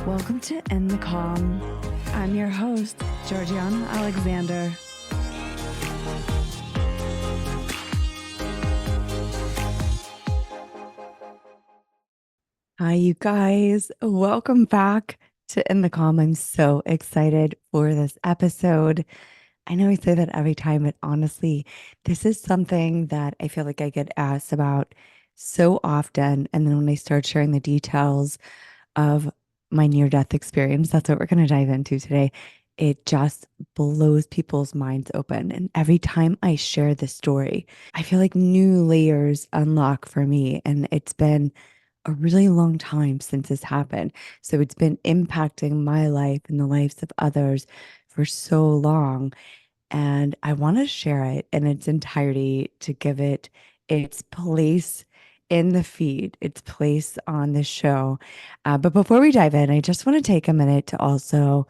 Welcome to In the Calm. I'm your host, Georgiana Alexander. Hi, you guys. Welcome back to In the Calm. I'm so excited for this episode. I know I say that every time, but honestly, this is something that I feel like I get asked about so often. And then when I start sharing the details of my near-death experience, that's what we're going to dive into today. It just blows people's minds open. And every time I share this story, I feel like new layers unlock for me. And it's been a really long time since this happened. So it's been impacting my life and the lives of others for so long. And I want to share it in its entirety to give it its place in the feed, its place on the show. But before we dive in, I just want to take a minute to also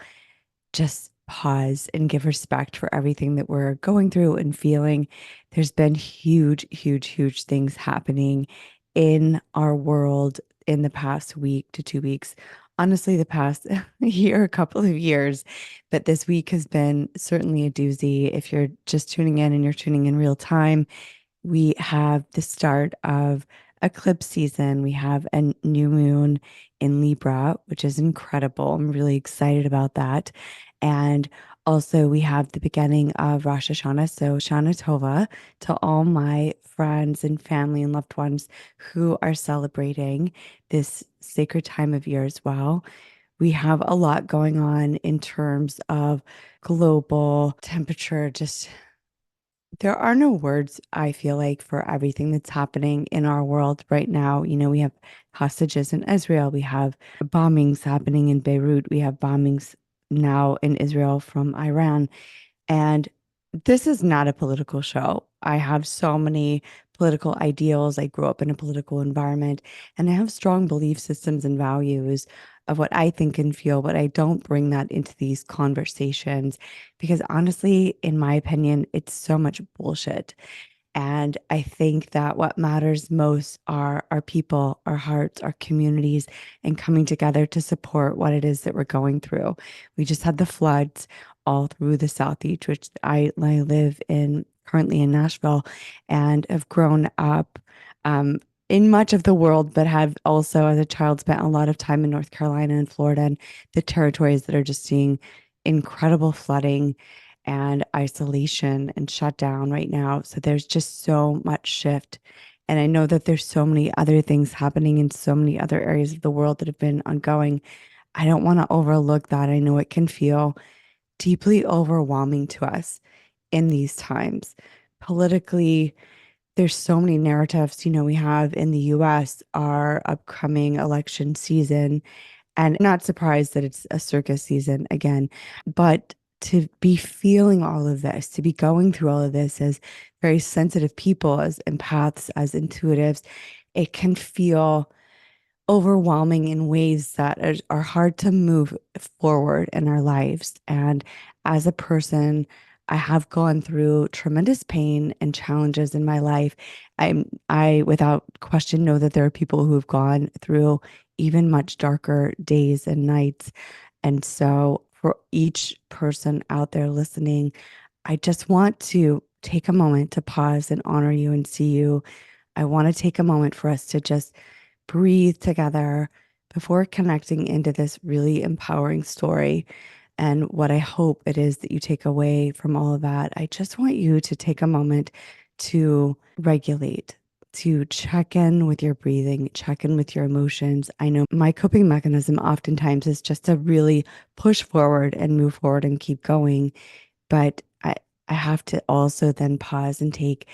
just pause and give respect for everything that we're going through and feeling. There's been huge, huge, huge things happening in our world in the past week to 2 weeks. Honestly, the past year, a couple of years, but this week has been certainly a doozy. If you're just tuning in and you're tuning in real time, we have the start of eclipse season. We have a new moon in Libra, which is incredible. I'm really excited about that. And also, we have the beginning of Rosh Hashanah. So, Shana Tova to all my friends and family and loved ones who are celebrating this sacred time of year as well. We have a lot going on in terms of global temperature, just there are no words, I feel like, for everything that's happening in our world right now. You know, we have hostages in Israel, we have bombings happening in Beirut, we have bombings now in Israel from Iran. And this is not a political show. I have so many political ideals. I grew up in a political environment and I have strong belief systems and values of what I think and feel, but I don't bring that into these conversations because honestly, in my opinion, it's so much bullshit. And I think that what matters most are our people, our hearts, our communities, and coming together to support what it is that we're going through. We just had the floods all through the Southeast, which I live in currently in Nashville and have grown up um, in much of the world, but have also, as a child, spent a lot of time in North Carolina and Florida and the territories that are just seeing incredible flooding and isolation and shutdown right now. So there's just so much shift. And I know that there's so many other things happening in so many other areas of the world that have been ongoing. I don't want to overlook that. I know it can feel deeply overwhelming to us in these times. Politically, there's so many narratives. You know, we have in the US our upcoming election season, and not surprised that it's a circus season again, but to be feeling all of this, to be going through all of this as very sensitive people, as empaths, as intuitives, it can feel overwhelming in ways that are hard to move forward in our lives. And as a person, I have gone through tremendous pain and challenges in my life. I without question know that there are people who have gone through even much darker days and nights. And so for each person out there listening, I just want to take a moment to pause and honor you and see you. I want to take a moment for us to just breathe together before connecting into this really empowering story. And what I hope it is that you take away from all of that, I just want you to take a moment to regulate, to check in with your breathing, check in with your emotions. I know my coping mechanism oftentimes is just to really push forward and move forward and keep going. But I have to also then pause and take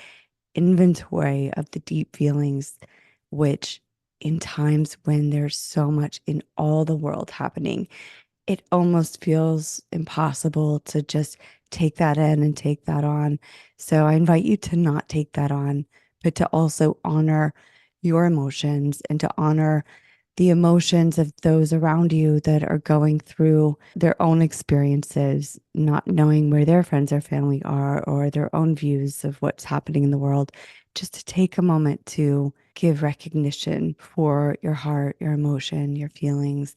inventory of the deep feelings, which in times when there's so much in all the world happening, it almost feels impossible to just take that in and take that on. So I invite you to not take that on, but to also honor your emotions and to honor the emotions of those around you that are going through their own experiences, not knowing where their friends or family are or their own views of what's happening in the world, just to take a moment to give recognition for your heart, your emotion, your feelings.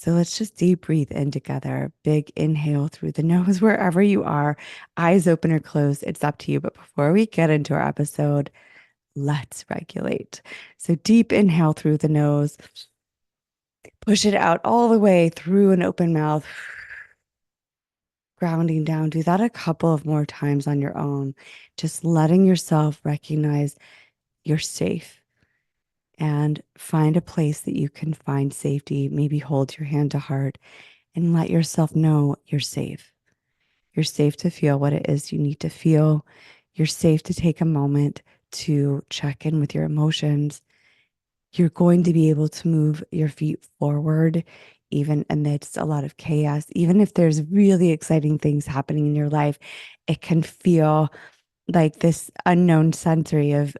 So let's just deep breathe in together. Big inhale through the nose, wherever you are, eyes open or closed. It's up to you. But before we get into our episode, let's regulate. So deep inhale through the nose, push it out all the way through an open mouth, grounding down. Do that a couple of more times on your own, just letting yourself recognize you're safe and find a place that you can find safety. Maybe hold your hand to heart and let yourself know you're safe. You're safe to feel what it is you need to feel. You're safe to take a moment to check in with your emotions. You're going to be able to move your feet forward, even amidst a lot of chaos. Even if there's really exciting things happening in your life, it can feel like this unknown sensory of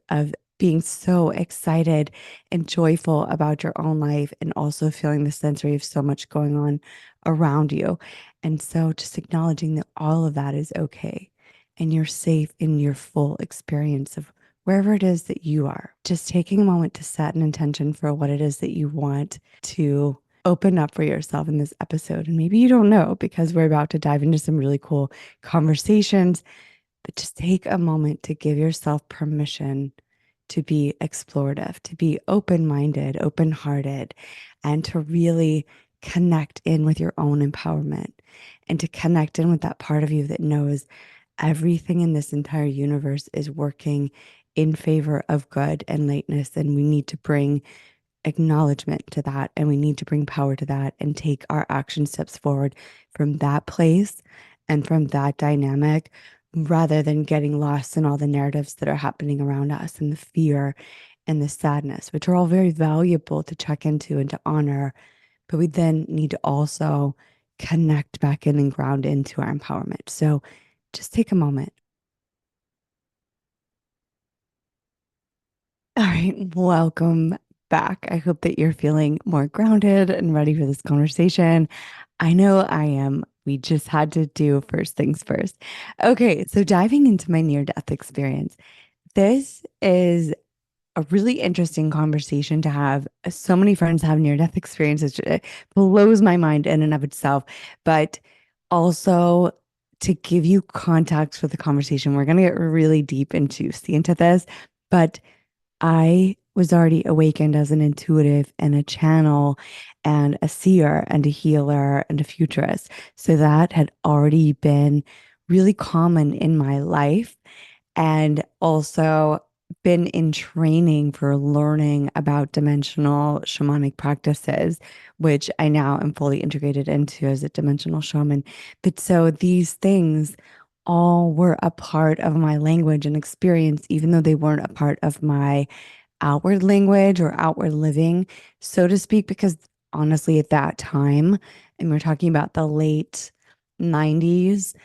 being so excited and joyful about your own life and also feeling the sensory of so much going on around you. And so just acknowledging that all of that is okay and you're safe in your full experience of wherever it is that you are. Just taking a moment to set an intention for what it is that you want to open up for yourself in this episode. And maybe you don't know because we're about to dive into some really cool conversations, but just take a moment to give yourself permission to be explorative, to be open minded, open hearted, and to really connect in with your own empowerment and to connect in with that part of you that knows everything in this entire universe is working in favor of good and lightness. And we need to bring acknowledgement to that and we need to bring power to that and take our action steps forward from that place and from that dynamic rather than getting lost in all the narratives that are happening around us and the fear and the sadness, which are all very valuable to check into and to honor. But we then need to also connect back in and ground into our empowerment. So just take a moment. All right, welcome back. I hope that you're feeling more grounded and ready for this conversation. I know I am. We just had to do first things first. Okay, so diving into my near death experience. This is a really interesting conversation to have. So many friends have near death experiences. It blows my mind in and of itself. But also to give you context for the conversation, we're going to get really deep and juicy into this. But I was already awakened as an intuitive and a channel and a seer and a healer and a futurist. So that had already been really common in my life and also been in training for learning about dimensional shamanic practices, which I now am fully integrated into as a dimensional shaman. But so these things all were a part of my language and experience, even though they weren't a part of my outward language or outward living, so to speak, because honestly, at that time, and we're talking about the late 90s,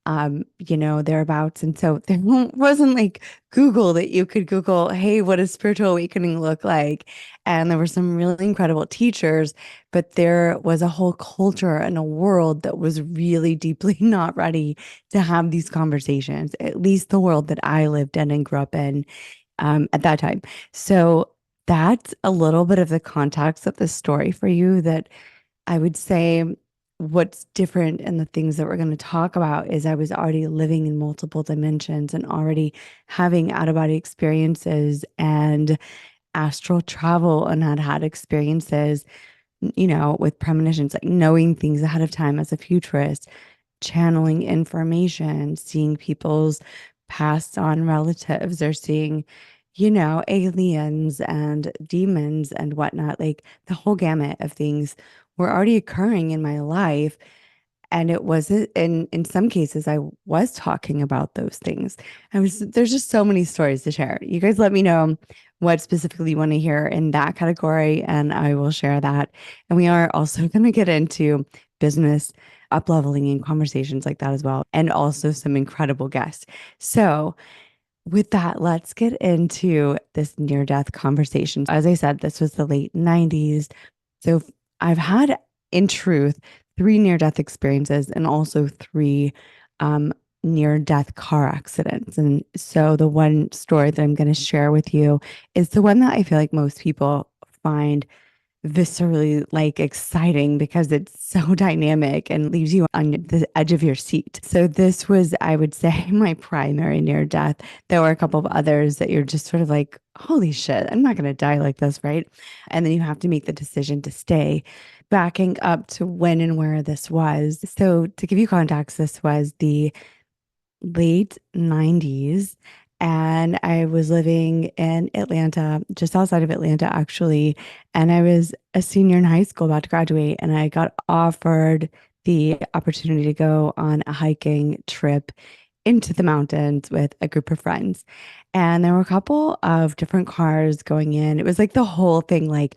thereabouts. And so there wasn't like Google that you could Google, hey, what does spiritual awakening look like? And there were some really incredible teachers, but there was a whole culture and a world that was really deeply not ready to have these conversations, at least the world that I lived in and grew up in at that time. So that's a little bit of the context of the story for you that I would say what's different and the things that we're going to talk about is I was already living in multiple dimensions and already having out of body experiences and astral travel and had experiences, with premonitions, like knowing things ahead of time as a futurist, channeling information, seeing people's passed on relatives or seeing, aliens and demons and whatnot. Like the whole gamut of things were already occurring in my life. And it wasn't in some cases I was talking about those things. There's just so many stories to share. You guys let me know what specifically you want to hear in that category, and I will share that. And we are also going to get into business up leveling and conversations like that as well, and also some incredible guests. So with that, let's get into this near death conversation. As I said, this was the late 90s. So I've had, in truth, three near death experiences and also three near death car accidents. And so the one story that I'm going to share with you is the one that I feel like most people find viscerally like exciting because it's so dynamic and leaves you on the edge of your seat. So this was, I would say, my primary near death. There were a couple of others that you're just sort of like, holy shit, I'm not going to die like this, right? And then you have to make the decision to stay. Backing up to when and where this was. So to give you context, this was the late 90s. And I was living in Atlanta, just outside of Atlanta, actually. And I was a senior in high school, about to graduate. And I got offered the opportunity to go on a hiking trip into the mountains with a group of friends. And there were a couple of different cars going in. It was like the whole thing, like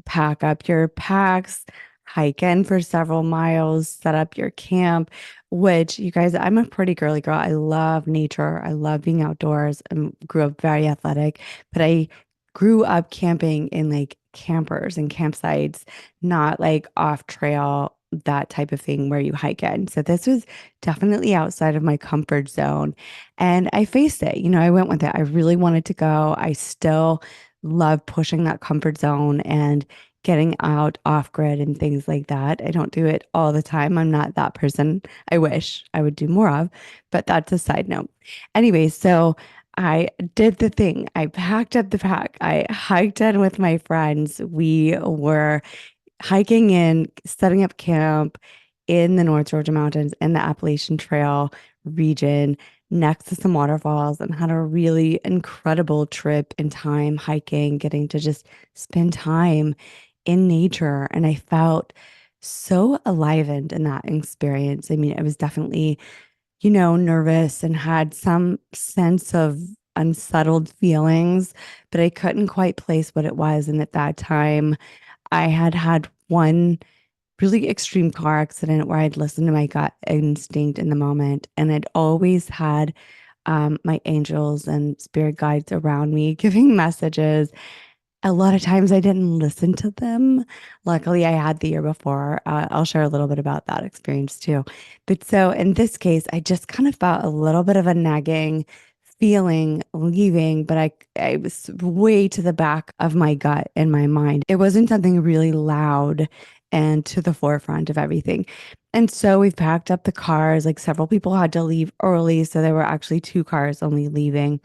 pack up your packs, hike in for several miles, set up your camp, which you guys, I'm a pretty girly girl. I love nature. I love being outdoors and grew up very athletic, but I grew up camping in like campers and campsites, not like off trail, that type of thing where you hike in. So this was definitely outside of my comfort zone. And I faced it. I went with it. I really wanted to go. I still love pushing that comfort zone and getting out off grid and things like that. I don't do it all the time. I'm not that person. I wish I would do more of, but that's a side note. Anyway, so I did the thing. I packed up the pack. I hiked in with my friends. We were hiking in, setting up camp in the North Georgia mountains in the Appalachian Trail region next to some waterfalls and had a really incredible trip and time hiking, getting to just spend time in nature. And I felt so alivened in that experience. I mean, I was definitely, nervous and had some sense of unsettled feelings, but I couldn't quite place what it was. And at that time, I had had one really extreme car accident where I'd listened to my gut instinct in the moment. And I'd always had my angels and spirit guides around me giving messages. A lot of times I didn't listen to them. Luckily, I had the year before. I'll share a little bit about that experience too. But so in this case, I just kind of felt a little bit of a nagging feeling leaving, but I was way to the back of my gut and my mind. It wasn't something really loud and to the forefront of everything. And so we packed up the cars. Like several people had to leave early. So there were actually two cars only leaving.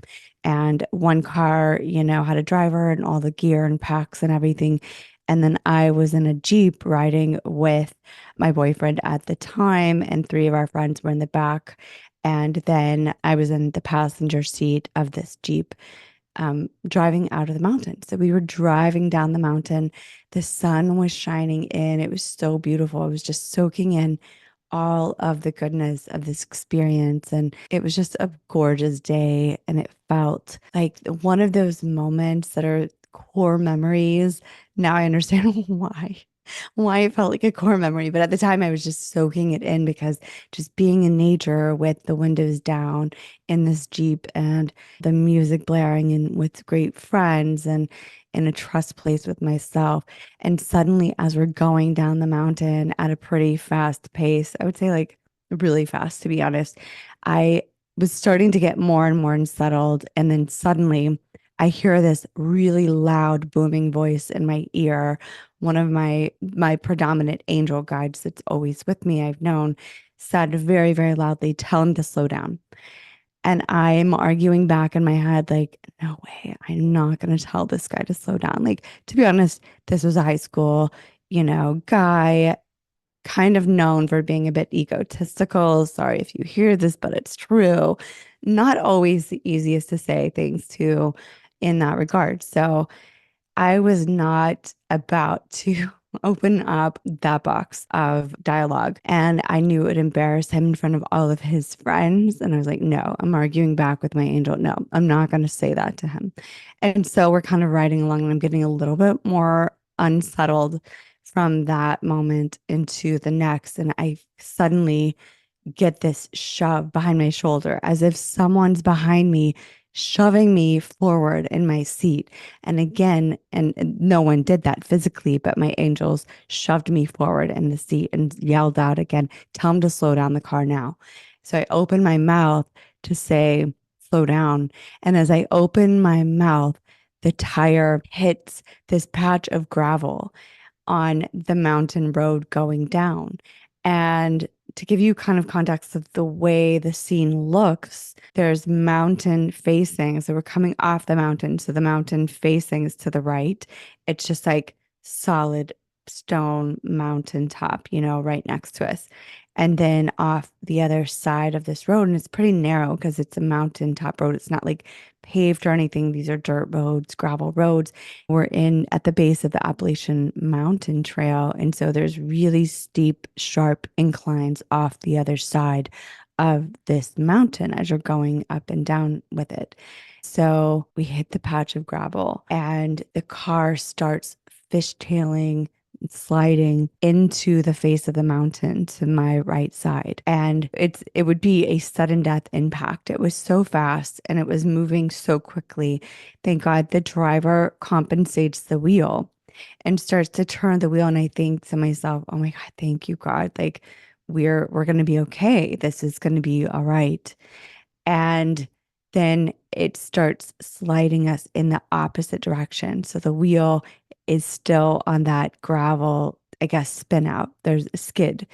And one car, had a driver and all the gear and packs and everything. And then I was in a Jeep riding with my boyfriend at the time, and three of our friends were in the back. And then I was in the passenger seat of this Jeep driving out of the mountain. So we were driving down the mountain. The sun was shining in. It was so beautiful. I was just soaking in all of the goodness of this experience. And it was just a gorgeous day. And it felt like one of those moments that are core memories. Now I understand why it felt like a core memory. But at the time, I was just soaking it in because just being in nature with the windows down in this Jeep and the music blaring and with great friends and in a trust place with myself. And suddenly, as we're going down the mountain at a pretty fast pace, I would say like really fast, to be honest, I was starting to get more and more unsettled. And then suddenly, I hear this really loud booming voice in my ear. One of my predominant angel guides that's always with me, I've known, said very, very loudly, "Tell him to slow down." And I'm arguing back in my head, like, no way, I'm not going to tell this guy to slow down. Like, to be honest, this was a high school, guy, kind of known for being a bit egotistical. Sorry if you hear this, but it's true. Not always the easiest to say things to in that regard. So, I was not about to open up that box of dialogue. And I knew it would embarrass him in front of all of his friends. And I was like, no, I'm arguing back with my angel. No, I'm not going to say that to him. And so we're kind of riding along, and I'm getting a little bit more unsettled from that moment into the next. And I suddenly get this shove behind my shoulder as if someone's behind me shoving me forward in my seat. And again, and no one did that physically, but my angels shoved me forward in the seat and yelled out again, "Tell him to slow down the car now." So I opened my mouth to say, "Slow down." And as I opened my mouth, the tire hits this patch of gravel on the mountain road going down. And to give you kind of context of the way the scene looks, there's mountain facing. So we're coming off the mountain. So the mountain facing is to the right. It's just like solid stone mountain top, right next to us. And then off the other side of this road, and it's pretty narrow because it's a mountain top road. It's not like paved or anything. These are dirt roads, gravel roads. We're in at the base of the Appalachian Mountain Trail. And so there's really steep, sharp inclines off the other side of this mountain as you're going up and down with it. So we hit the patch of gravel and the car starts fishtailing, sliding into the face of the mountain to my right side. And it would be a sudden death impact. It was so fast and it was moving so quickly. Thank God the driver compensates the wheel and starts to turn the wheel. And I think to myself, oh my God, thank you, God. Like we're gonna be okay. This is gonna be all right. And then it starts sliding us in the opposite direction. So the wheel is still on that gravel, I guess, spin out. There's a skid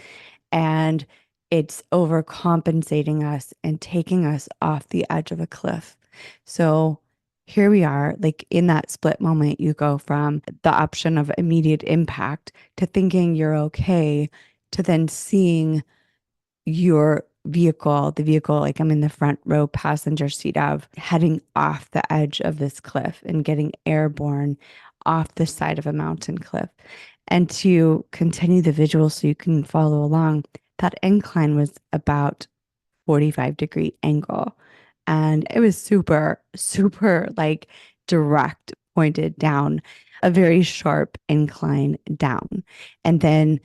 and it's overcompensating us and taking us off the edge of a cliff. So here we are, like in that split moment, you go from the option of immediate impact to thinking you're okay to then seeing your vehicle, the vehicle, like I'm in the front row passenger seat of heading off the edge of this cliff and getting airborne off the side of a mountain cliff. And to continue the visual so you can follow along, that incline was about 45-degree angle. And it was super, super like direct, pointed down, a very sharp incline down. And then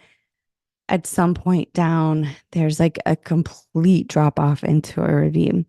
at some point down, there's like a complete drop off into a ravine.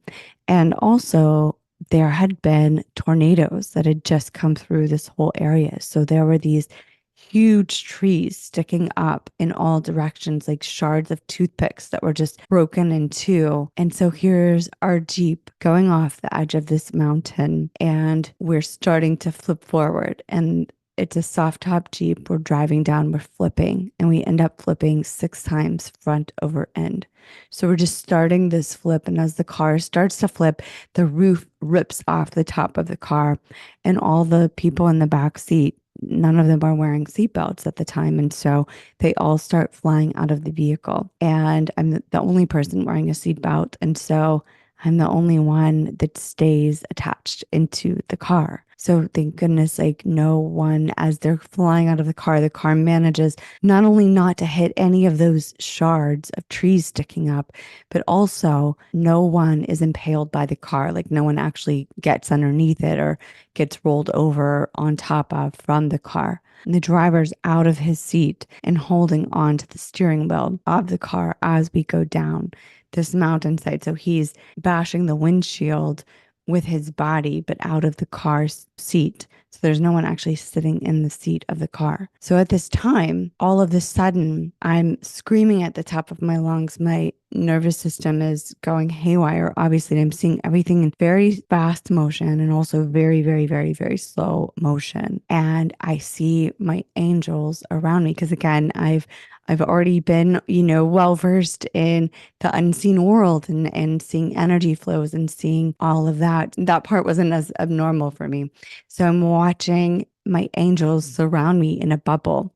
And also, there had been tornadoes that had just come through this whole area. So there were these huge trees sticking up in all directions, like shards of toothpicks that were just broken in two. And so here's our Jeep going off the edge of this mountain, and we're starting to flip forward. And it's a soft top Jeep. We're driving down, we're flipping, and we end up flipping 6 times front over end. So we're just starting this flip. And as the car starts to flip, the roof rips off the top of the car, and all the people in the back seat, none of them are wearing seatbelts at the time. And so they all start flying out of the vehicle. And I'm the only person wearing a seatbelt. And so I'm the only one that stays attached into the car. So thank goodness, like no one, as they're flying out of the car manages not only not to hit any of those shards of trees sticking up, but also no one is impaled by the car. Like no one actually gets underneath it or gets rolled over on top of from the car. And the driver's out of his seat and holding on to the steering wheel of the car as we go down this mountainside. So he's bashing the windshield with his body, but out of the car's seat. So there's no one actually sitting in the seat of the car. So at this time, all of a sudden, I'm screaming at the top of my lungs. My nervous system is going haywire. Obviously, I'm seeing everything in very fast motion and also very, very, very, very slow motion. And I see my angels around me because again, I've already been, well versed in the unseen world and seeing energy flows and seeing all of that. That part wasn't as abnormal for me. So I'm watching my angels surround me in a bubble.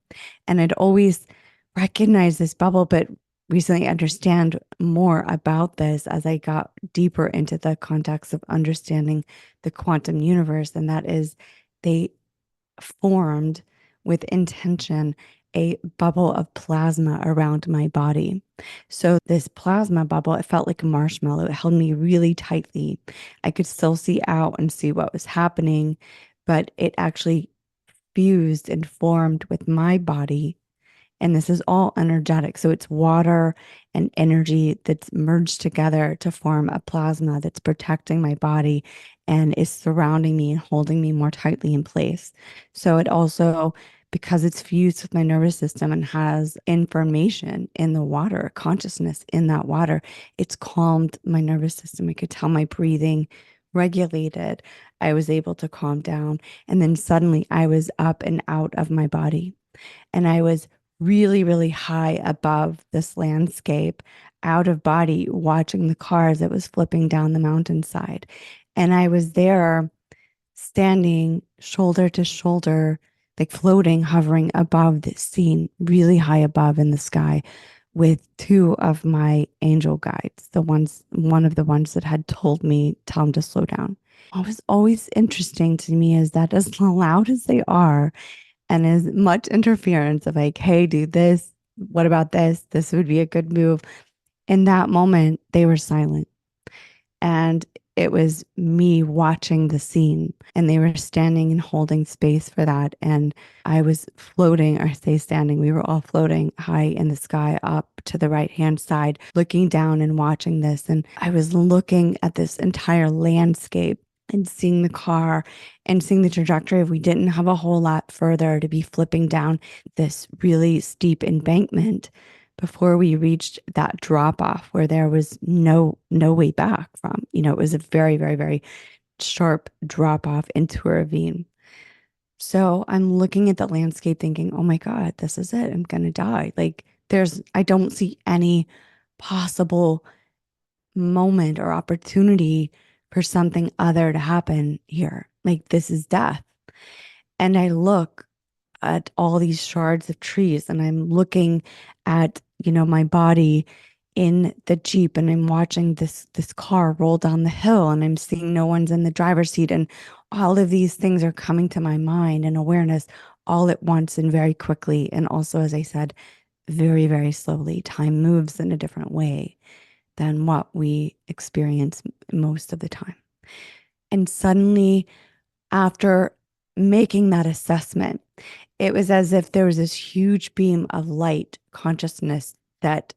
And I'd always recognized this bubble, but recently understand more about this as I got deeper into the context of understanding the quantum universe. And that is they formed with intention a bubble of plasma around my body. So this plasma bubble, it felt like a marshmallow. It held me really tightly. I could still see out and see what was happening, but it actually fused and formed with my body, and this is all energetic. So it's water and energy that's merged together to form a plasma that's protecting my body and is surrounding me and holding me more tightly in place. So it also, because it's fused with my nervous system and has information in the water, consciousness in that water, it's calmed my nervous system. I could tell my breathing regulated, I was able to calm down. And then suddenly I was up and out of my body. And I was really, really high above this landscape, out of body, watching the cars that was flipping down the mountainside. And I was there standing shoulder to shoulder, like floating, hovering above this scene, really high above in the sky, with two of my angel guides, one of the ones that had told me, tell him to slow down. What was always interesting to me is that as loud as they are, and as much interference of like, hey, do this, what about this? This would be a good move. In that moment, they were silent. And it was me watching the scene, and they were standing and holding space for that. And I was floating, or I say standing, we were all floating high in the sky up to the right hand side, looking down and watching this. And I was looking at this entire landscape and seeing the car and seeing the trajectory of we didn't have a whole lot further to be flipping down this really steep embankment before we reached that drop off where there was no way back from. It was a very, very, very sharp drop off into a ravine. So I'm looking at the landscape thinking, oh my God, this is it. I'm gonna die. Like I don't see any possible moment or opportunity for something other to happen here. Like this is death. And I look at all these shards of trees, and I'm looking at, my body in the Jeep, and I'm watching this car roll down the hill, and I'm seeing no one's in the driver's seat, and all of these things are coming to my mind and awareness all at once and very quickly. And also, as I said, very, very slowly. Time moves in a different way than what we experience most of the time. And suddenly, after making that assessment, it was as if there was this huge beam of light consciousness that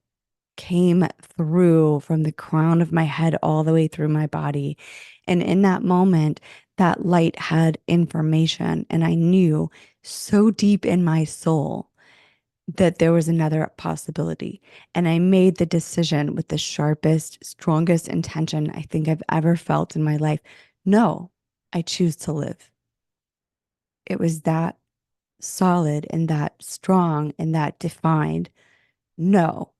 came through from the crown of my head all the way through my body. And in that moment, that light had information, and I knew so deep in my soul that there was another possibility. And I made the decision with the sharpest, strongest intention I think I've ever felt in my life. No, I choose to live. It was that solid and that strong and that defined. No,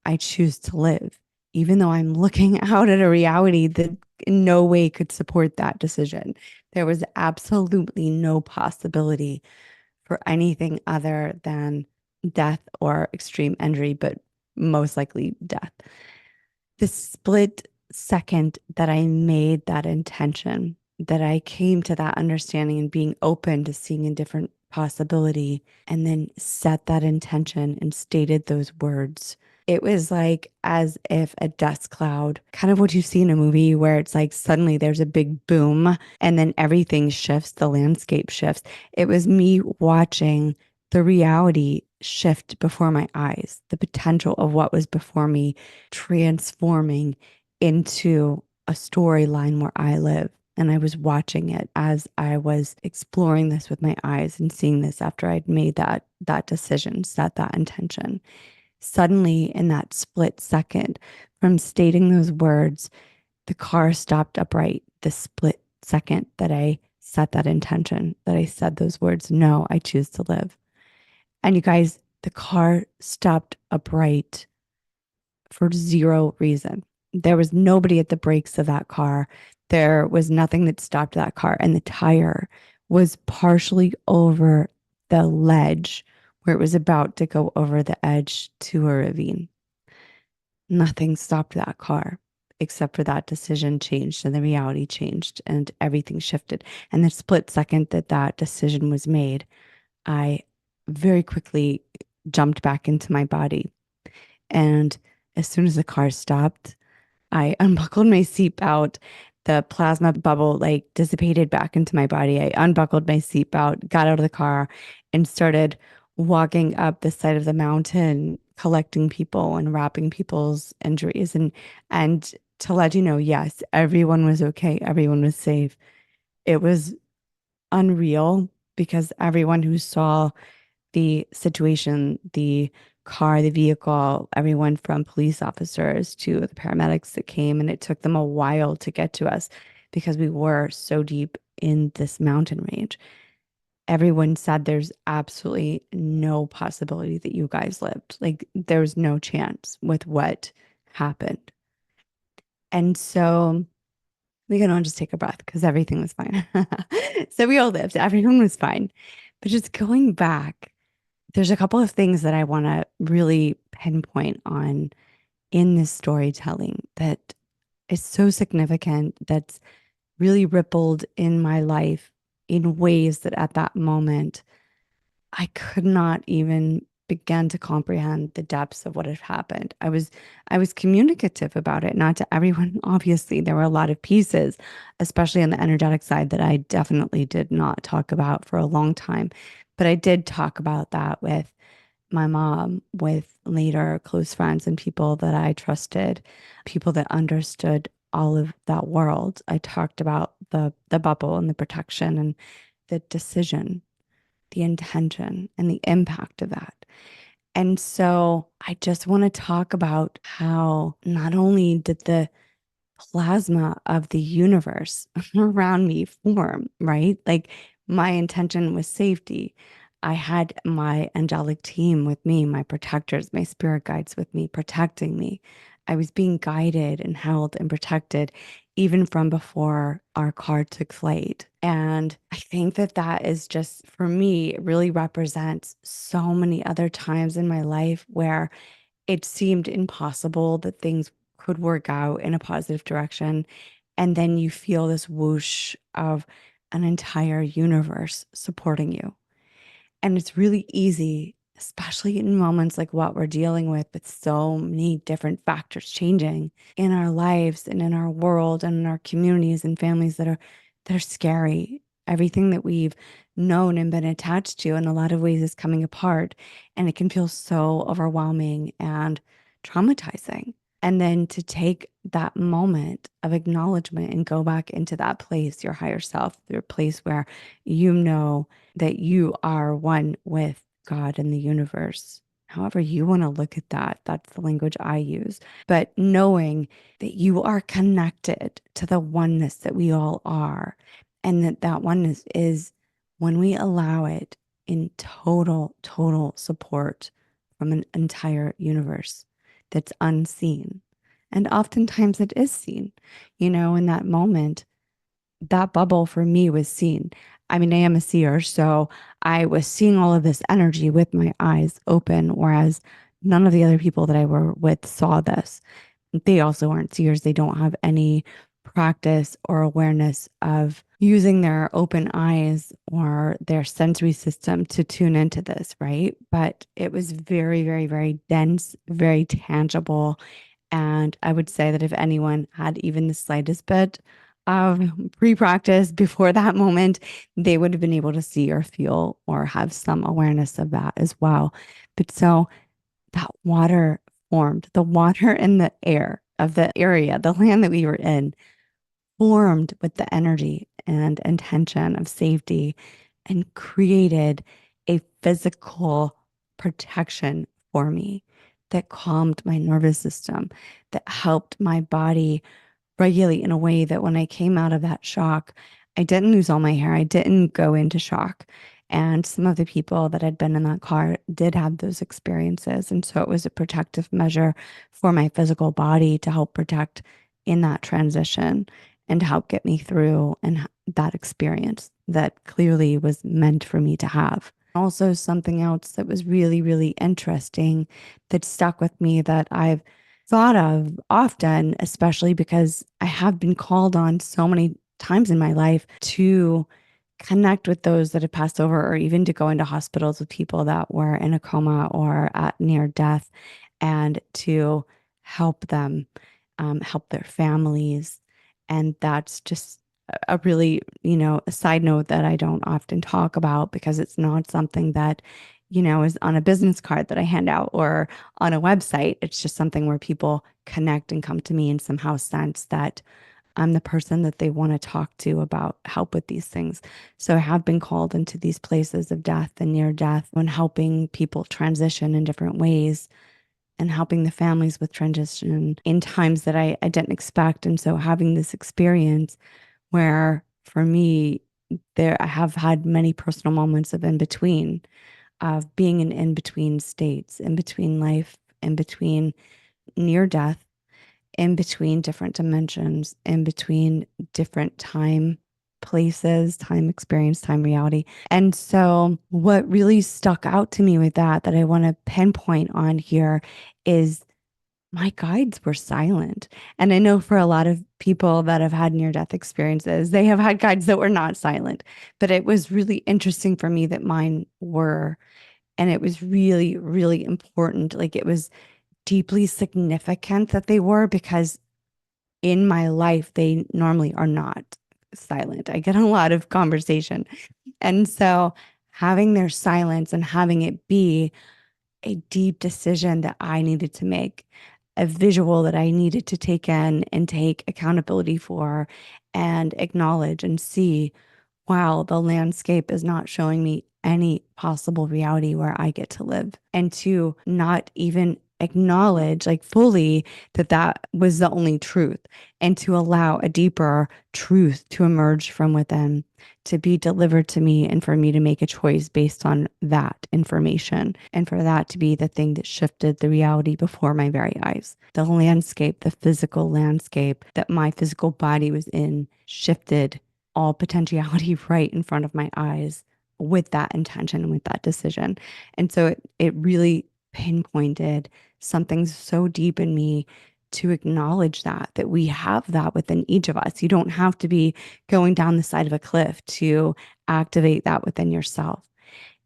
I choose to live, even though I'm looking out at a reality that in no way could support that decision. There was absolutely no possibility for anything other than death or extreme injury, but most likely death. The split second that I made that intention, that I came to that understanding and being open to seeing a different possibility, and then set that intention and stated those words. It was like as if a dust cloud, kind of what you see in a movie where it's like suddenly there's a big boom and then everything shifts, the landscape shifts. It was me watching the reality shift before my eyes, the potential of what was before me transforming into a storyline where I live. And I was watching it as I was exploring this with my eyes and seeing this after I'd made that decision, set that intention. Suddenly, in that split second from stating those words, the car stopped upright. The split second that I set that intention, that I said those words, no, I choose to live. And you guys, the car stopped upright for zero reason. There was nobody at the brakes of that car. There was nothing that stopped that car. And the tire was partially over the ledge where it was about to go over the edge to a ravine. Nothing stopped that car except for that decision changed and the reality changed and everything shifted. And the split second that that decision was made, I very quickly jumped back into my body. And as soon as the car stopped, I unbuckled my seatbelt. The plasma bubble like dissipated back into my body. I unbuckled my seatbelt, got out of the car, and started walking up the side of the mountain, collecting people and wrapping people's injuries. And to let you know, yes, everyone was okay. Everyone was safe. It was unreal because everyone who saw the situation, the car, the vehicle, everyone from police officers to the paramedics that came, and it took them a while to get to us. because we were so deep in this mountain range. Everyone said there's absolutely no possibility that you guys lived. Like there's no chance with what happened. And so we can all just take a breath because everything was fine. So we all lived, everyone was fine. But just going back, there's a couple of things that I want to really pinpoint on in this storytelling that is so significant, that's really rippled in my life in ways that at that moment I could not even begin to comprehend the depths of what had happened. I was communicative about it, not to everyone. Obviously, there were a lot of pieces, especially on the energetic side, that I definitely did not talk about for a long time. But I did talk about that with my mom, with later close friends and people that I trusted, people that understood all of that world. I talked about the bubble and the protection and the decision, the intention and the impact of that. And so I just want to talk about how not only did the plasma of the universe around me form, right? Like my intention was safety. I had my angelic team with me, my protectors, my spirit guides with me, protecting me. I was being guided and held and protected even from before our car took flight. And I think that that is just, for me, it really represents so many other times in my life where it seemed impossible that things could work out in a positive direction. And then you feel this whoosh of an entire universe supporting you. And it's really easy, especially in moments like what we're dealing with so many different factors changing in our lives and in our world and in our communities and families that are scary. Everything that we've known and been attached to in a lot of ways is coming apart. And it can feel so overwhelming and traumatizing. And then to take that moment of acknowledgement and go back into that place, your higher self, your place where you know that you are one with God and the universe. However, you want to look at that, that's the language I use. But knowing that you are connected to the oneness that we all are, and that that oneness is, when we allow it, in total, total support from an entire universe that's unseen. And oftentimes it is seen, in that moment that bubble for me was seen. I mean, I am a seer, so I was seeing all of this energy with my eyes open, whereas none of the other people that I were with saw this. They also aren't seers. They don't have any practice or awareness of using their open eyes or their sensory system to tune into this, right? But it was very, very, very dense, very tangible. And I would say that if anyone had even the slightest bit of pre practice before that moment, they would have been able to see or feel or have some awareness of that as well. But so that water formed, the water and the air of the area, the land that we were in, formed with the energy and intention of safety and created a physical protection for me that calmed my nervous system, that helped my body regulate in a way that when I came out of that shock, I didn't lose all my hair. I didn't go into shock. And some of the people that had been in that car did have those experiences. And so it was a protective measure for my physical body to help protect in that transition and to help get me through and that experience that clearly was meant for me to have. Also, something else that was really, really interesting that stuck with me that I've thought of often, especially because I have been called on so many times in my life to connect with those that have passed over, or even to go into hospitals with people that were in a coma or at near death, and to help them, help their families. And that's just a really, a side note that I don't often talk about because it's not something that, is on a business card that I hand out or on a website. It's just something where people connect and come to me and somehow sense that I'm the person that they want to talk to about help with these things. So I have been called into these places of death and near death when helping people transition in different ways and helping the families with transition in times that I didn't expect. And so having this experience where for me, there I have had many personal moments of in between, of being in between states, in between life, in between near death, in between different dimensions, in between different time places, time experience, time reality. And so, what really stuck out to me with that, that I want to pinpoint on here, is my guides were silent. And I know for a lot of people that have had near death experiences, they have had guides that were not silent. But it was really interesting for me that mine were. And it was really, really important. Like it was deeply significant that they were, because in my life, they normally are not silent. I get a lot of conversation. And so having their silence and having it be a deep decision that I needed to make, a visual that I needed to take in and take accountability for and acknowledge and see, wow, the landscape is not showing me any possible reality where I get to live. And to not even acknowledge, like fully, that that was the only truth, and to allow a deeper truth to emerge from within, to be delivered to me, and for me to make a choice based on that information, and for that to be the thing that shifted the reality before my very eyes. The landscape, the physical landscape that my physical body was in, shifted all potentiality right in front of my eyes with that intention and with that decision. And so it really pinpointed something so deep in me to acknowledge that we have that within each of us. You don't have to be going down the side of a cliff to activate that within yourself.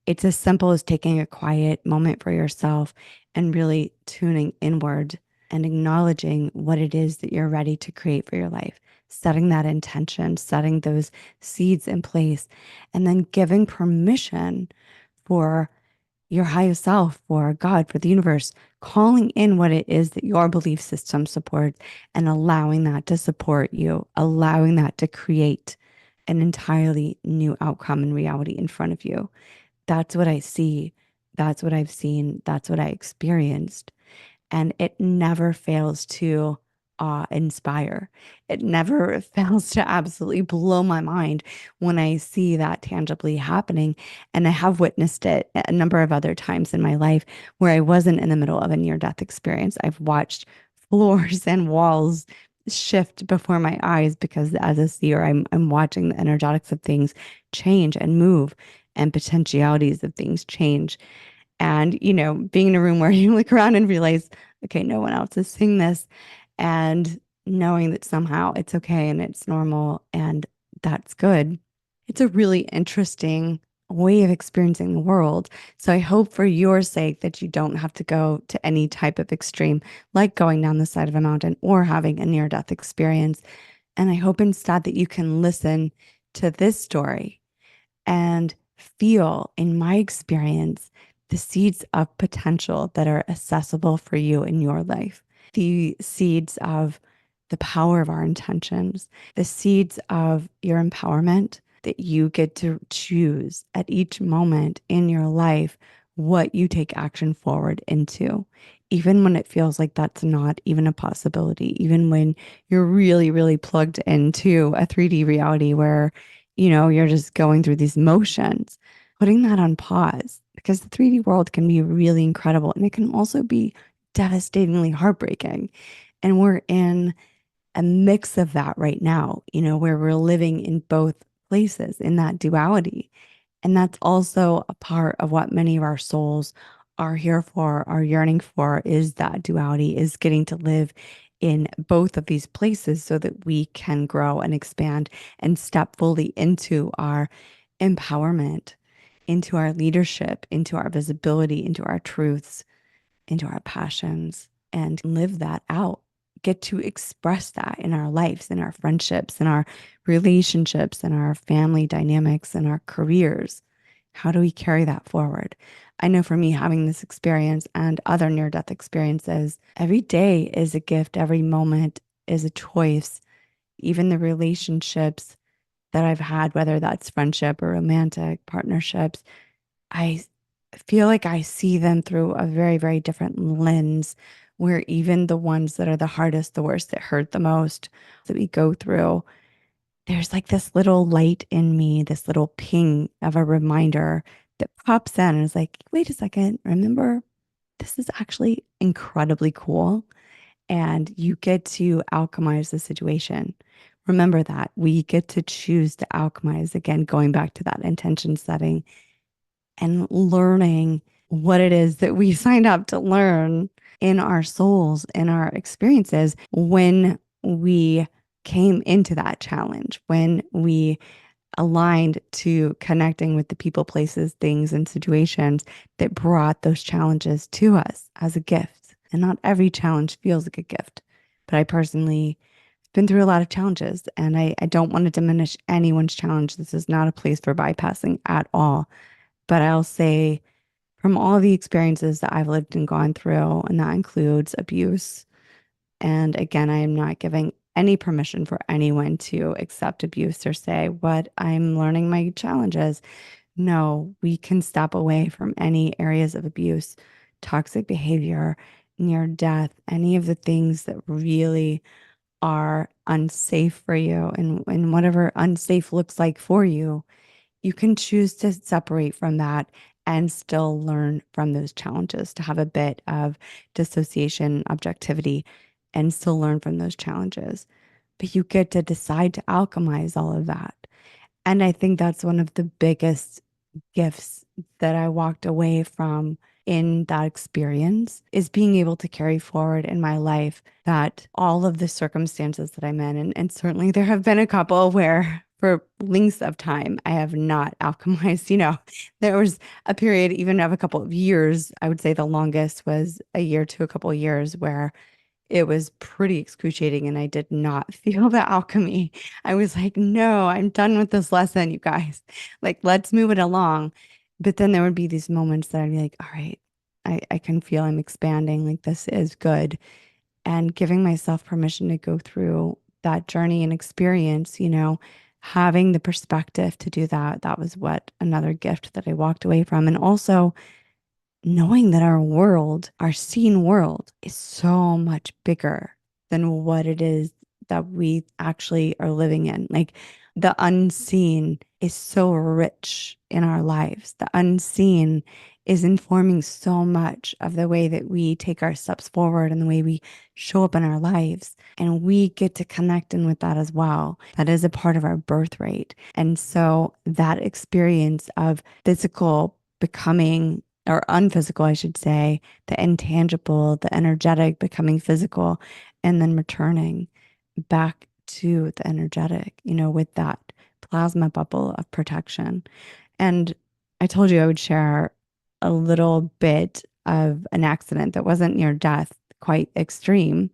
It's as simple as taking a quiet moment for yourself and really tuning inward and acknowledging what it is that you're ready to create for your life, setting that intention, setting those seeds in place, and then giving permission for your higher self, for God, for the universe, calling in what it is that your belief system supports and allowing that to support you, allowing that to create an entirely new outcome and reality in front of you. That's what I see. That's what I've seen. That's what I experienced. And it never fails to inspire. It never fails to absolutely blow my mind when I see that tangibly happening. And I have witnessed it a number of other times in my life where I wasn't in the middle of a near death experience. I've watched floors and walls shift before my eyes, because as a seer, I'm watching the energetics of things change and move, and potentialities of things change. And, being in a room where you look around and realize, okay, no one else is seeing this, and knowing that somehow it's okay and it's normal and that's good. It's a really interesting way of experiencing the world. So I hope for your sake that you don't have to go to any type of extreme, like going down the side of a mountain or having a near death experience. And I hope instead that you can listen to this story and feel, in my experience, the seeds of potential that are accessible for you in your life, the seeds of the power of our intentions, the seeds of your empowerment, that you get to choose at each moment in your life what you take action forward into, even when it feels like that's not even a possibility, even when you're really, really plugged into a 3D reality where you're just going through these motions, putting that on pause, because the 3D world can be really incredible and it can also be devastatingly heartbreaking. And we're in a mix of that right now, where we're living in both places in that duality. And that's also a part of what many of our souls are here for, are yearning for, is that duality, is getting to live in both of these places so that we can grow and expand and step fully into our empowerment, into our leadership, into our visibility, into our truths, into our passions, and live that out. Get to express that in our lives, in our friendships, in our relationships, in our family dynamics, in our careers. How do we carry that forward? I know for me, having this experience and other near death experiences, every day is a gift, every moment is a choice. Even the relationships that I've had, whether that's friendship or romantic partnerships, I feel like I see them through a very, very different lens, where even the ones that are the hardest, the worst, that hurt the most, that we go through, there's like this little light in me, this little ping of a reminder that pops in and is like, wait a second, remember, this is actually incredibly cool. And you get to alchemize the situation. Remember that we get to choose to alchemize again, going back to that intention setting and learning what it is that we signed up to learn in our souls, in our experiences when we came into that challenge, when we aligned to connecting with the people, places, things, and situations that brought those challenges to us as a gift. And not every challenge feels like a gift. But I personally have been through a lot of challenges and I don't want to diminish anyone's challenge. This is not a place for bypassing at all. But I'll say from all the experiences that I've lived and gone through, and that includes abuse. And again, I am not giving any permission for anyone to accept abuse or say what I'm learning my challenges. No, we can step away from any areas of abuse, toxic behavior, near death, any of the things that really are unsafe for you and whatever unsafe looks like for you, you can choose to separate from that and still learn from those challenges, to have a bit of dissociation, objectivity, and still learn from those challenges. But you get to decide to alchemize all of that. And I think that's one of the biggest gifts that I walked away from in that experience is being able to carry forward in my life that all of the circumstances that I'm in, and certainly there have been a couple where for lengths of time I have not alchemized, there was a period even of a couple of years. I would say the longest was a year to a couple of years where it was pretty excruciating and I did not feel the alchemy. I was like, no, I'm done with this lesson, you guys. Like, let's move it along. But then there would be these moments that I'd be like, all right, I can feel I'm expanding. Like, this is good. And giving myself permission to go through that journey and experience, having the perspective to do that. That was what another gift that I walked away from. And also, knowing that our world, our seen world, is so much bigger than what it is that we actually are living in. Like the unseen is so rich in our lives. The unseen is informing so much of the way that we take our steps forward and the way we show up in our lives. And we get to connect in with that as well. That is a part of our birthright. And so that experience of physical becoming or unphysical, I should say, the intangible, the energetic becoming physical, and then returning back to the energetic, with that plasma bubble of protection. And I told you I would share a little bit of an accident that wasn't near death, quite extreme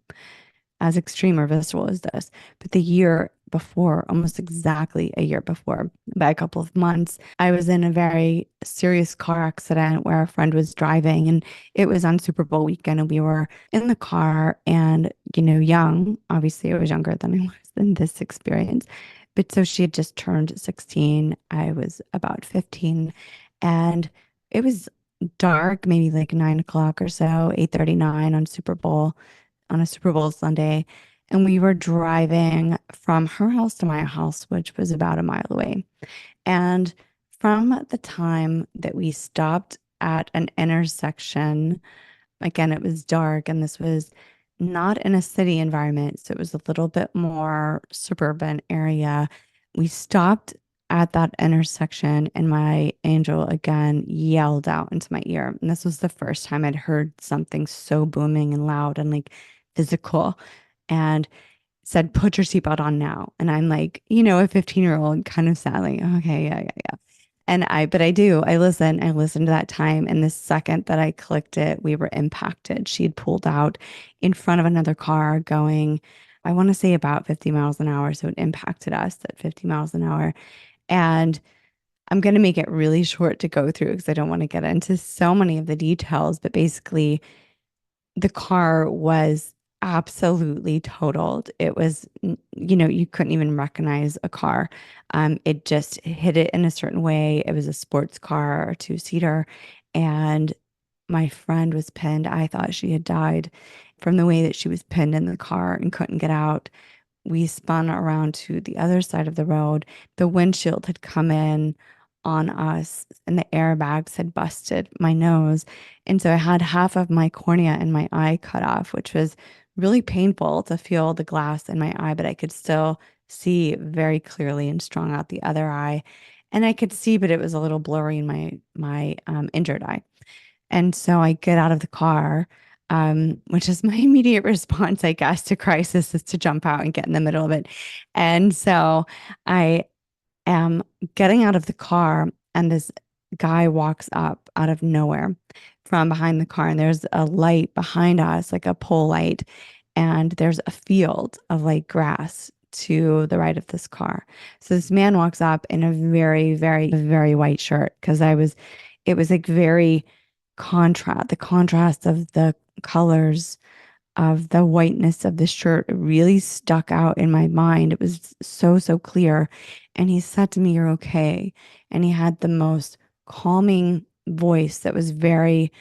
or visceral as this. But the year before, almost exactly a year before, by a couple of months, I was in a very serious car accident where a friend was driving and it was on Super Bowl weekend and we were in the car and, young. Obviously, I was younger than I was in this experience. But so she had just turned 16. I was about 15 and it was dark, maybe like 9 o'clock or so, 8:39 on a Super Bowl Sunday, and we were driving from her house to my house, which was about a mile away. And from the time that we stopped at an intersection, again, it was dark, and this was not in a city environment, so it was a little bit more suburban area. We stopped at that intersection, and my angel again yelled out into my ear. And this was the first time I'd heard something so booming and loud and like physical, and said, "Put your seatbelt on now." And I'm like, a 15-year-old kind of sad, like, okay, yeah, yeah, yeah. But I listened to that time. And the second that I clicked it, we were impacted. She had pulled out in front of another car going, I want to say about 50 miles an hour. So it impacted us at 50 miles an hour. And I'm going to make it really short to go through because I don't want to get into so many of the details. But basically, the car was absolutely totaled. It was, you couldn't even recognize a car. It just hit it in a certain way. It was a sports car or two-seater. And my friend was pinned. I thought she had died from the way that she was pinned in the car and couldn't get out. we spun around to the other side of the road. The windshield had come in on us and the airbags had busted my nose. And so I had half of my cornea in my eye cut off, which was really painful to feel the glass in my eye, but I could still see very clearly and strong out the other eye. And I could see, but it was a little blurry in my injured eye. And so I get out of the car, which is my immediate response, I guess, to crisis is to jump out and get in the middle of it. And so I am getting out of the car, and this guy walks up out of nowhere from behind the car, and there's a light behind us, like a pole light, and there's a field of like grass to the right of this car. So this man walks up in a very, very, very white shirt because it was like very the contrast of the colors of the whiteness of the shirt really stuck out in my mind. It was so, so clear. And he said to me, "You're okay." And he had the most calming voice that was very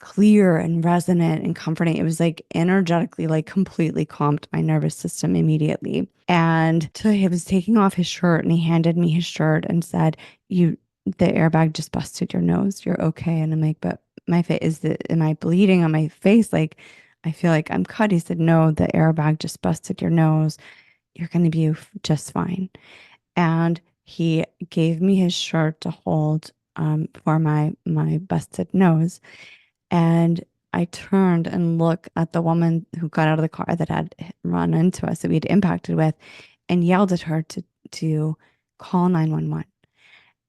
clear and resonant and comforting. It was like energetically, like completely calmed my nervous system immediately. And so he was taking off his shirt and he handed me his shirt and said, the airbag just busted your nose. You're okay." And I'm like, "But my face am I bleeding on my face? Like, I feel like I'm cut." He said, "No, the airbag just busted your nose. You're going to be just fine." And he gave me his shirt to hold for my busted nose. And I turned and looked at the woman who got out of the car that had run into us, that we'd impacted with, and yelled at her to call 911.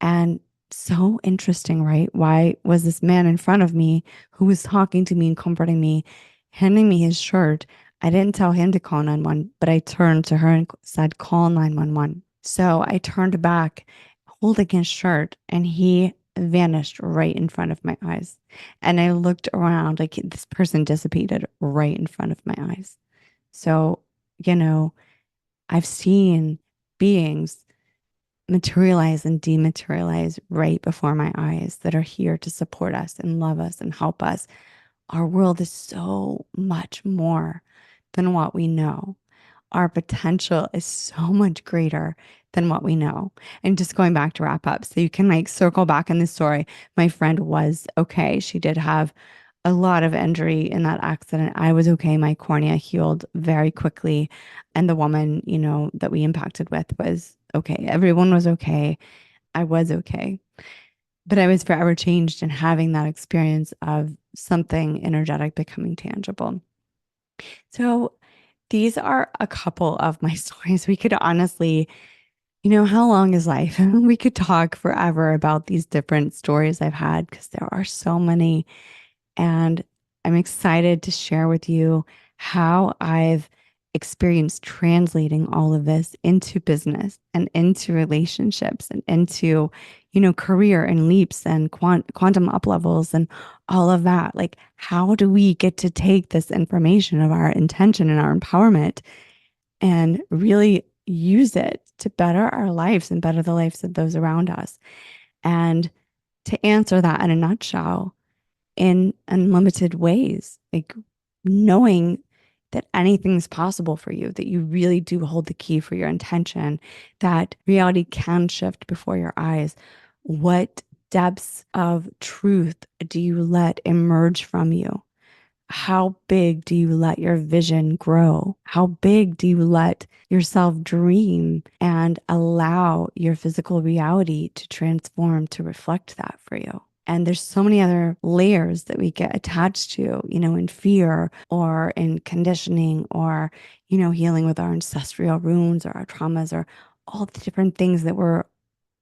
And so interesting, right? Why was this man in front of me who was talking to me and comforting me, handing me his shirt? I didn't tell him to call 911, but I turned to her and said, "Call 911." So I turned back, holding his shirt, and he vanished right in front of my eyes. And I looked around like this person dissipated right in front of my eyes. So, you know, I've seen beings materialize and dematerialize right before my eyes that are here to support us and love us and help us. Our world is so much more than what we know. Our potential is so much greater than what we know. And just going back to wrap up, so you can like circle back in the story. My friend was okay. She did have a lot of injury in that accident. I was okay. My cornea healed very quickly. And the woman, that we impacted with was okay. Everyone was okay. I was okay. But I was forever changed in having that experience of something energetic becoming tangible. So these are a couple of my stories. We could honestly, how long is life? We could talk forever about these different stories I've had because there are so many. And I'm excited to share with you how I've experienced translating all of this into business and into relationships and into, career and leaps and quantum up levels and all of that. Like, how do we get to take this information of our intention and our empowerment and really use it to better our lives and better the lives of those around us? And to answer that in a nutshell, in unlimited ways, like knowing that anything's possible for you, that you really do hold the key for your intention, that reality can shift before your eyes. What depths of truth do you let emerge from you? How big do you let your vision grow? How big do you let yourself dream and allow your physical reality to transform to reflect that for you? And there's so many other layers that we get attached to, in fear or in conditioning or, healing with our ancestral wounds or our traumas or all the different things that we're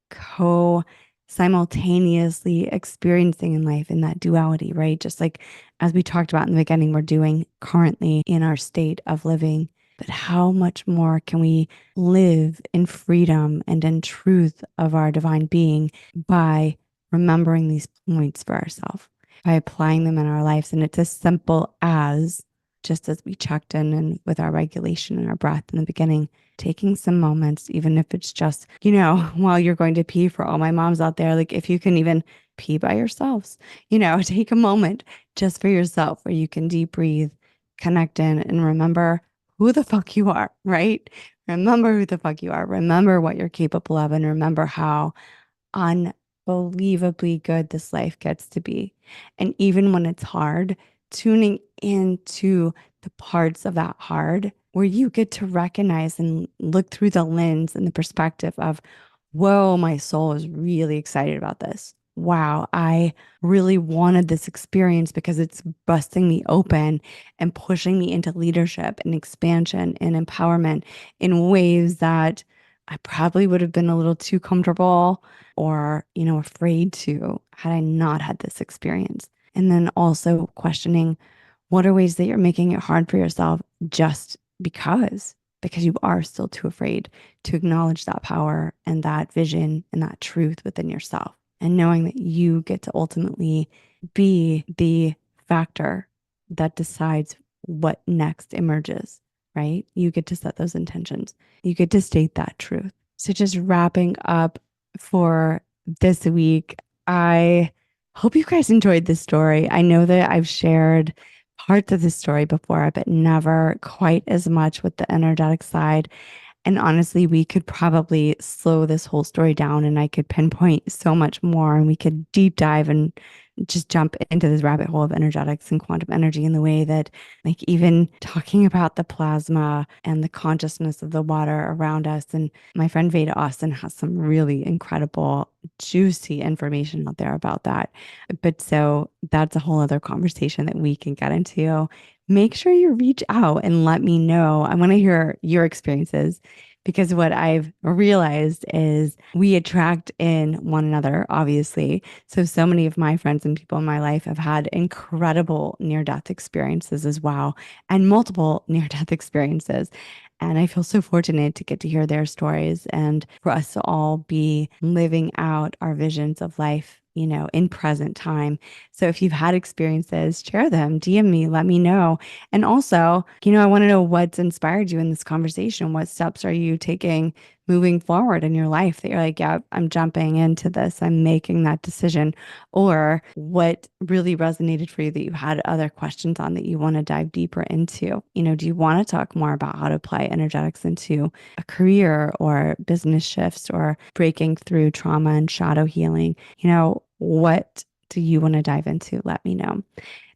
co simultaneously experiencing in life in that duality, right? Just like as we talked about in the beginning, we're doing currently in our state of living. But how much more can we live in freedom and in truth of our divine being by remembering these points for ourselves, by applying them in our lives? And it's as simple as just as we checked in and with our regulation and our breath in the beginning, taking some moments, even if it's just, while you're going to pee, for all my moms out there, like if you can even pee by yourselves, take a moment just for yourself where you can deep breathe, connect in, and remember who the fuck you are, right? Remember who the fuck you are. Remember what you're capable of, and remember how unbelievably good this life gets to be. And even when it's hard, tuning into the parts of that hard where you get to recognize and look through the lens and the perspective of, whoa, my soul is really excited about this. Wow, I really wanted this experience because it's busting me open and pushing me into leadership and expansion and empowerment in ways that I probably would have been a little too comfortable or, afraid to had I not had this experience. And then also questioning what are ways that you're making it hard for yourself just because you are still too afraid to acknowledge that power and that vision and that truth within yourself. And knowing that you get to ultimately be the factor that decides what next emerges, right? You get to set those intentions. You get to state that truth. So just wrapping up for this week, I hope you guys enjoyed this story. I know that I've shared parts of the story before, but never quite as much with the energetic side. And honestly, we could probably slow this whole story down and I could pinpoint so much more and we could deep dive and just jump into this rabbit hole of energetics and quantum energy in the way that, like, even talking about the plasma and the consciousness of the water around us. And my friend Veda Austin has some really incredible, juicy information out there about that. But so that's a whole other conversation that we can get into. Make sure you reach out and let me know. I want to hear your experiences because what I've realized is we attract in one another, obviously. So many of my friends and people in my life have had incredible near-death experiences as well, and multiple near-death experiences. And I feel so fortunate to get to hear their stories and for us to all be living out our visions of life, in present time. So if you've had experiences, share them, DM me, let me know. And also, I want to know what's inspired you in this conversation. What steps are you taking moving forward in your life that you're like, yeah, I'm jumping into this, I'm making that decision? Or what really resonated for you that you had other questions on that you want to dive deeper into? Do you want to talk more about how to apply energetics into a career or business shifts or breaking through trauma and shadow healing? What do you want to dive into? Let me know.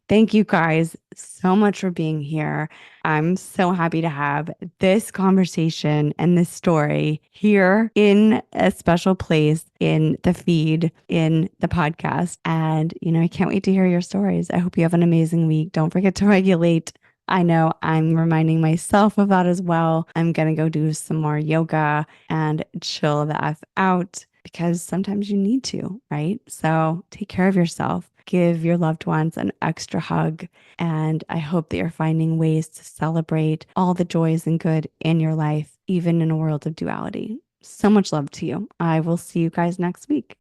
Thank you guys so much for being here. I'm so happy to have this conversation and this story here in a special place in the feed, in the podcast. And, I can't wait to hear your stories. I hope you have an amazing week. Don't forget to regulate. I know I'm reminding myself of that as well. I'm going to go do some more yoga and chill the F out because sometimes you need to, right? So take care of yourself. Give your loved ones an extra hug. And I hope that you're finding ways to celebrate all the joys and good in your life, even in a world of duality. So much love to you. I will see you guys next week.